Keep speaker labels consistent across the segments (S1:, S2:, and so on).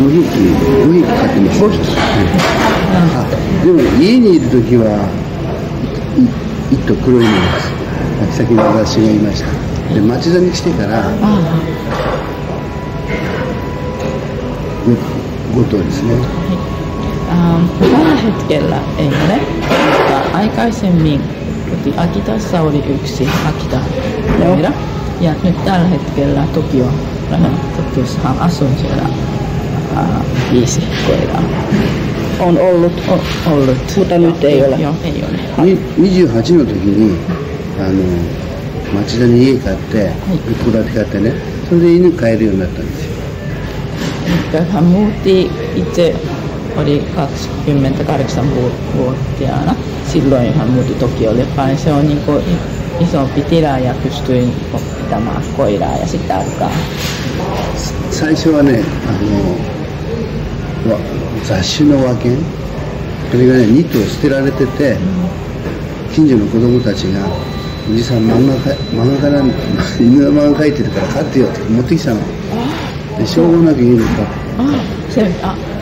S1: 5匹飼ってます。5匹。でも家にいるときは1頭黒いのです。秋先の私がいました。で町田に来てから5頭ですね。
S2: Tällä hetkellä ei ole, mutta aikaisemmin Akitassa oli yksi Akita-koira. Ja nyt tällä hetkellä Tokiossahan asun siellä 5 koiraa.
S3: On ollut, mutta nyt ei ole.
S2: Joo, ei ole.
S1: 28の時に町田に家買って戸建て買ってね、それで犬飼えるようになったんですよ。
S2: Hän muutti itse, oli 28-vuotiaana. Silloin hän muutti Tokiolle päin. Se on niin kuin isompi tila ja pystyi pitämään koiraa ja sitä alkaa.
S1: 最初はね、雑種の和犬、それがね2頭捨てられてて、近所の子供たちがおじさん漫画家なん犬が漫画描いてるから飼ってよって持ってきたの。でしょうがなく家に飼って。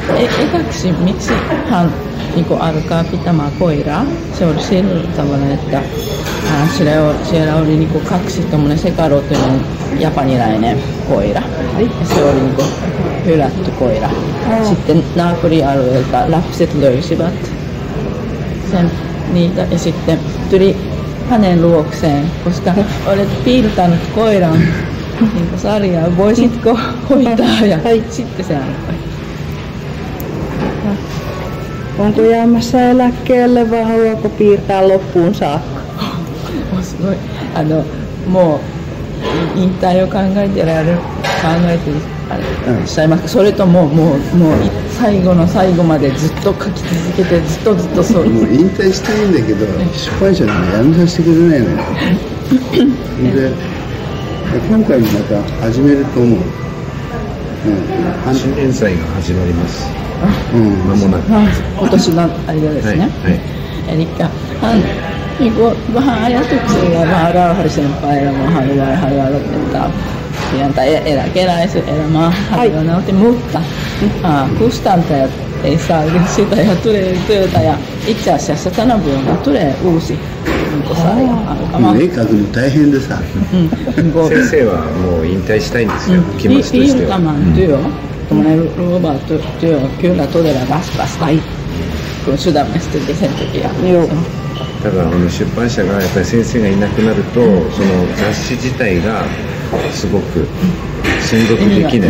S2: Ekaksi miksi hän niin alkaa pitämään koiraa, se oli sillä tavalla, että siellä oli niin 2 tommoinen sekarotuinen japanilainen koira. Ja se oli niin hylätty koira. Sitten naapurialueelta lapset löysivät niitä ja sitten tuli hänen luokseen, koska olet piiltänyt koiran niin sarjaa, voisitko hoitaa ja sitten se alkoi.
S3: Onko jäämässä eläkkeelle vai haluaako piirtää loppuun saakka?
S2: もう引退を考えてしゃいますか。それともう最後の最後までずっと書き続けてずっとそう。
S1: もう引退したいんだけど出版社に辞めさせてくれないのよ。で今回もまた始めると思う。
S4: 新連載が始まります。間もなく。
S2: 今年の間ですね。Elikkä hän vähän ajatuksia vähän rauhallisempaa elämää haluaa lopettaa pientä eläkeläiselämää haluaa, mutta kustantajat ei saa sitä ja tulee työtä ja itse asiassa tänä vuonna tulee uusi sarja alkamaan.
S1: 絵描くの大変でさ。
S4: 先生はもう引退したいんですよ。気持ちとしては。
S2: Piirtämän työ, tuommoinen luova-työ on kyllä todella raskas kun sydämestä sen takia.
S4: だから出版社がやっぱり先生がいなくなると、その雑誌自体がすごく存続できない。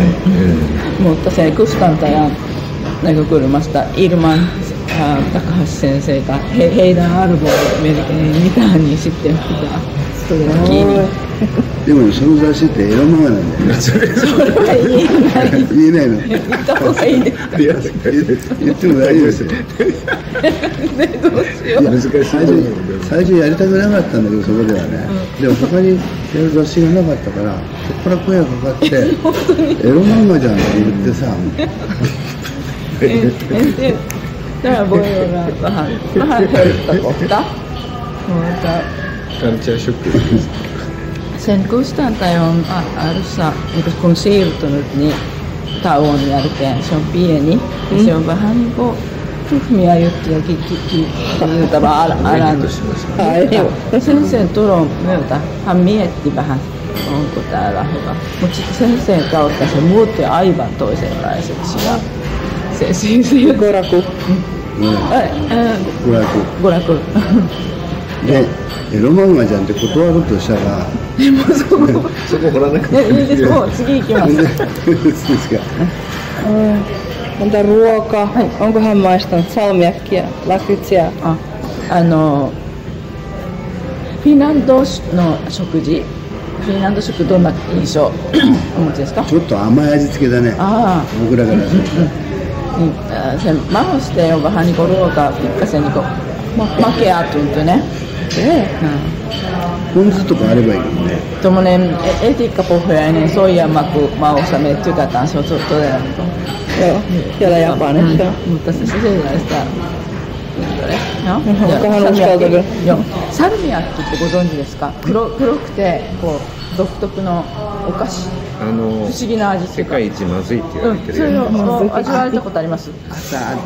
S2: Mutta se kustantajan näkökulmasta ilman takaisinsenseitä heidän arvoa melkein mitään, niin sitten pitää todella kiinni.
S1: でもその雑誌ってエロ漫画なんだよね。それは言えないの。
S2: 言った方がいいですか。
S1: 言っても大丈夫ですよ。
S2: どうしよう。
S1: 最初やりたくなかったんだけどそこではね。でも他にやる雑誌がなかったからそこから声がかかってエロ漫画じゃんって言ってさ。
S2: Tämä voi olla vähän hölkkäkohta, mutta sen kustantaja on alussa, kun siirtynyt, niin tauon jälkeen se on pieni ja se on vähän niin kuin tyhmiä juttuja kiinnittävä alan. Sen tulon myötä hän mietti vähän, onko täällä hyvä, mutta sitten sen kautta se muutti aivan toisenlaiseksi.
S3: Goraku.
S2: Goraku.
S1: でエロ漫画じゃんって断ろうとしたら
S4: そこ掘らなくていいです。
S2: もう次行きます。
S1: ですか。
S3: Entä ruoka? Onko hän maistanut salmiakkia, lakritsia?
S2: フィンランドの食事、フィンランド食どんな印象お持ちですか？
S1: ちょっと甘い味付けだね。僕らからすると。
S2: Sen mahoste on vähän niinku ruoka pikkasen niinku makea tuntuinen.
S1: ポン酢とかあればいいけどね。
S2: Tuommoinen etikkapohjainen soijamaku maussa me tykätään, se on todella
S3: Joo, siellä Japanissa.
S2: Mutta se sellaista よ。
S3: Onkohan uskaltavia?
S2: Joo. Salmiakkiってご存知ですか？黒くてこう独特のお菓子。不思議な味っていうか。
S4: 世界一まずいって言われてる
S2: それ
S4: よね。
S2: を味わわれたことあります？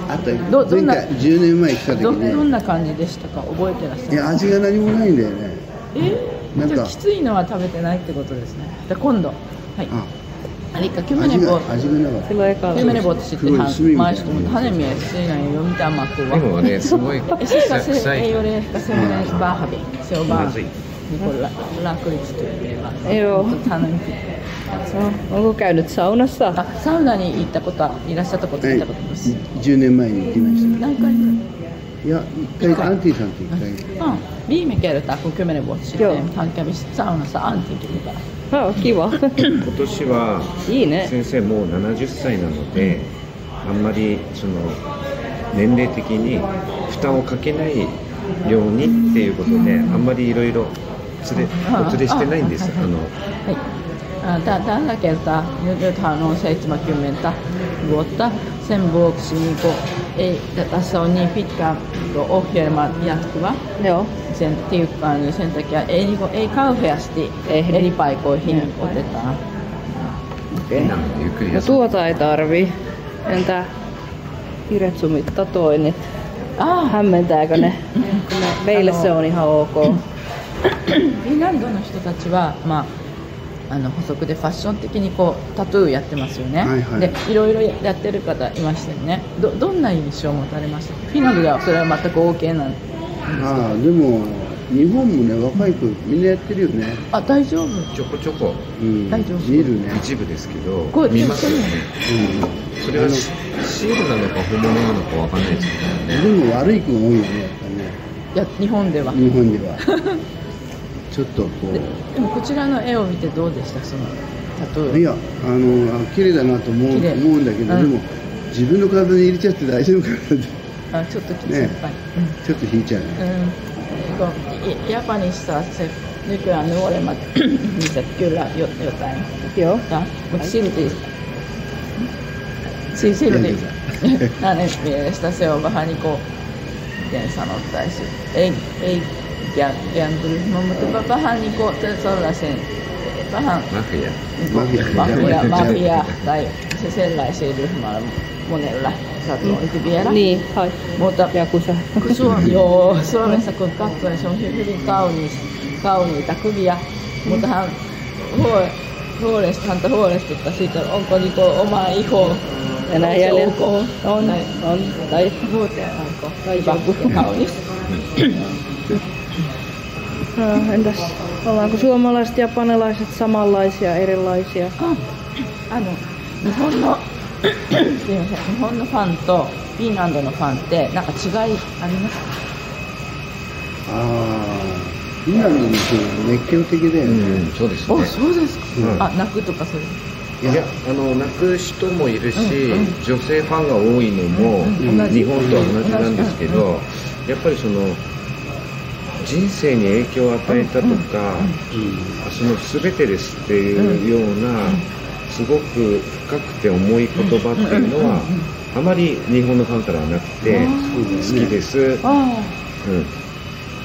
S1: あと
S2: どんな
S1: 前回10年前来た時
S2: ど
S1: ね、
S2: んな感じでしたか？覚えてらっしゃる？
S1: いや味が何もないんだよね。なんか
S2: じゃあきついのは食べてないってことですね。じゃあ今度、はい。
S1: あ、
S2: 아니까
S1: 味
S2: kymmenen
S1: が
S2: vuotta
S1: 味がなかった。
S3: Sillä eka.
S2: kymmenen vuotta sitten hän maistui, mutta hänen mielestä siinä ei ole mitään
S4: で
S2: makua.
S4: もね、すごい
S2: Esissä se
S4: 臭い
S2: ei ole ehkä semmoinen vahvi, se on
S4: ま
S2: vaan
S4: ずい。
S2: niin kuin lakritstyyliä.
S3: Joo.
S2: Mutta hän on
S3: Onko käynyt saunassa?
S2: あサウナに行ったこといらっしゃったこと聞いたことです。
S1: 10年前に行きまし
S2: 何回
S1: た。いや、一回アンティさんと一回。
S2: viime kertaa kun 10 vuotta
S3: Joo.
S2: sitten hän kävi saunassa Antinkin mukana.
S3: Kiva.
S4: 今年はい
S3: いね。
S4: 先生もう70歳なので、あんまりその年齢的に負担をかけないようにっていうことで、あんまりいろいろお連れしてないんです。
S2: Tällä kertaa, nythän on 70 vuotta, sen vuoksi ei, tässä on niin pitkä ohjelma jatkuva,
S3: Joo.
S2: sen tiukkaan, niin sen takia ei kauheasti eri paikoihin otetaan.
S3: Okei.
S4: なんかゆっくり
S3: No
S4: 休む。
S3: tuota ei tarvi. Entä kiretsumit, tatoinnit? Hämmentääkö ne? Meille se on ihan ok.
S2: フィンランドの人たちは、補足でファッション的にこうタトゥーやってますよね、
S1: はいはい
S2: でいろいろやってる方いましたよね。どんな印象を持たれました？フィンランドではそれは全く OK なんですか？
S1: ああ、でも日本もね、若い子みんなやってるよね。
S2: あ、大丈夫。
S4: ちょこちょこ
S1: うん、
S2: 大丈夫
S1: 見るね。
S4: 一部ですけど
S2: こう
S4: 見ますよね。
S1: うん。
S4: それはシールなのか本物なのかわかんないですけどね。
S1: でも悪い子が多いよね、やっ
S2: いや日本では
S1: ぱね。日本では。ちょっとこ
S2: でもこちらの絵を見てどうでした？そのタトゥ
S1: う。
S2: ー。
S1: いや、綺麗だなと思
S2: 綺麗
S1: うんだけど、
S2: うん
S1: でも自分の体に入れちゃって大丈夫かなって
S2: ちょっときつい
S1: ね
S2: っぱい。
S1: ちょっと引いちゃうね。
S2: Japanissa se nykyään nuoremmat ihmiset kyllä jotain.
S3: Joo.
S2: Mutta silti hänen mielestä se on vähän niin kuin, miten sanottaisiin, ei gangryhmä, mutta vähän niin kuin sellaisen, vähän
S4: マフィア。
S2: mafia tai se sellaisen ryhmällä monella tatuointi vielä.
S3: Niin, hai.
S2: Mutta
S3: Jakusa.
S2: Suomessa kun katsoo, niin se on hyvin kauniita kuvia, mutta häntä huolestuttaa siitä, onko niinku oma iho
S3: Enää jäljellä.
S2: On.
S3: Tai
S2: Muuten onko
S3: Tai
S2: joku kaunis.
S3: no, entäs ollaanko suomalaiset ja japanilaiset samanlaisia, erilaisia?
S2: 日本のファンとフィンランドのファンってなんか違いありますか？
S1: ああ、フィンランドの人は熱狂的だよね。
S4: うん、そうですね。
S2: そうですか。
S4: うん
S2: 泣くとかそういう。
S4: いや、泣く人もいるし、女性ファンが多いのも日本と同じなんですけど、やっぱりその人生に影響を与えたとか、その全てですっていうようなすごく深くて重い言葉っていうのはあまり日本のファンからはなくて、好きです。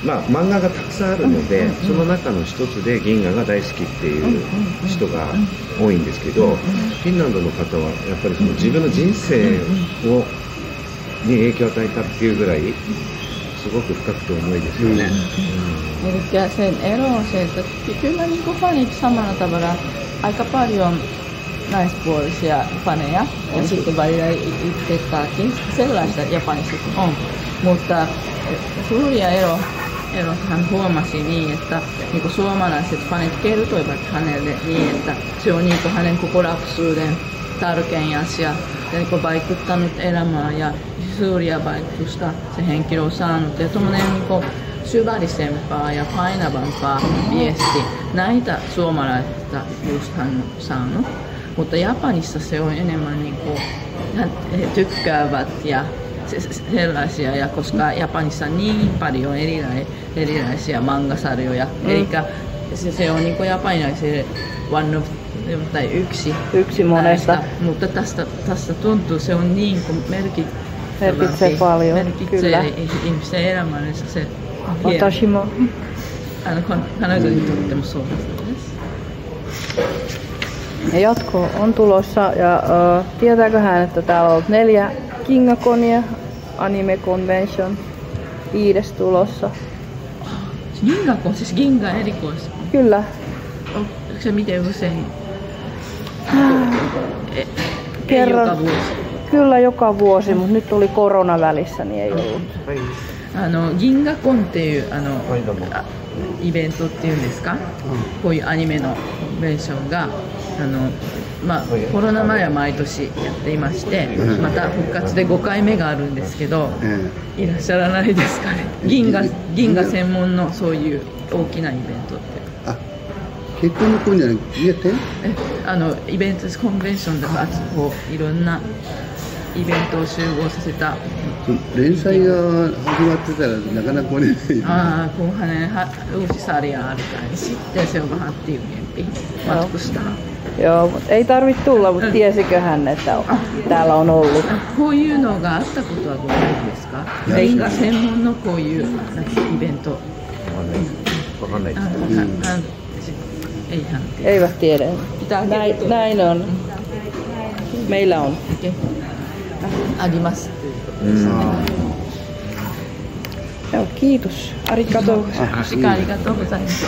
S4: まあ漫画がたくさんあるので、その中の一つで銀河が大好きっていう人が多いんですけど、フィンランドの方はやっぱりその自分の人生に影響を与えたっていうぐらいすごく深くて重いですよね。
S2: Eli sen ero on se, että kyllä niin kuin fanit samalla tavalla aika paljon naispuolisia faneja ja sitten välillä itsekkääkin sellaista Japanissakin on, mutta suuria ero hän huomasi niin, että niin kuin suomalaiset fanit kertoivat hänelle niin, että se on niin kuin hänen koko lapsuuden tärkein asia ja niin kuin vaikuttanut elämään ja suuria vaikutusta se henkilö on saanut ja tuommoinen niin kuin syvällisempaa ja painavampaa viesti näitä suomalaista just hän on saanut, mutta Japanissa se on enemmän niin kuin he tykkäävät ja sellaisia, ja koska Japanissa on niin paljon erilaisia mangasarjoja, eli se on niin kuin japanilaisille one of, tai yksi
S3: monesta.
S2: Mutta tästä tuntuu, se on niin kuin
S3: Merkitsee paljon, kyllä.
S2: ihmisten elämässä se
S3: Watashi mo.
S2: 彼女にとってもそうです。
S3: Ja jatko on tulossa ja tietääkö hän, että täällä on ollut 4 Gingaconia, Anime Convention, 5 tulossa.
S2: Gingacon, siis Ginga erikois.
S3: Kyllä.
S2: Onko se miten usein?
S3: Kerran.
S2: Joka vuosi.
S3: Kyllä joka vuosi, mutta nyt oli korona välissä, niin ei ollut.
S2: 銀河コンっていうイベントっていうんですか、こういうアニメのコンベンションがコロナ前は毎年やっていまして、また復活で5回目があるんですけど、いらっしゃらないですかね。銀河専門のそういう大きなイベントって。
S1: あ、結婚の子じゃなくて、
S2: イベントコンベンションとかこういろんなイベントを集合させた。
S1: 連載が始まってたらなかなか来れない。
S2: kung uusi sarja alkaa, niin sitten se on vähän tiukempi matkustaa.
S3: Joo, mutta ei tarvitse tulla, mutta tiesikö hän, että täällä on ollut?
S2: こういうのがあったことはご存知ですか？映画専門のこういうイベント。わかんないです。
S3: Eivät tiedä. Näin on. Meillä on.
S2: あります。
S3: Kiitos. Arigatou.
S2: ありがとうございます。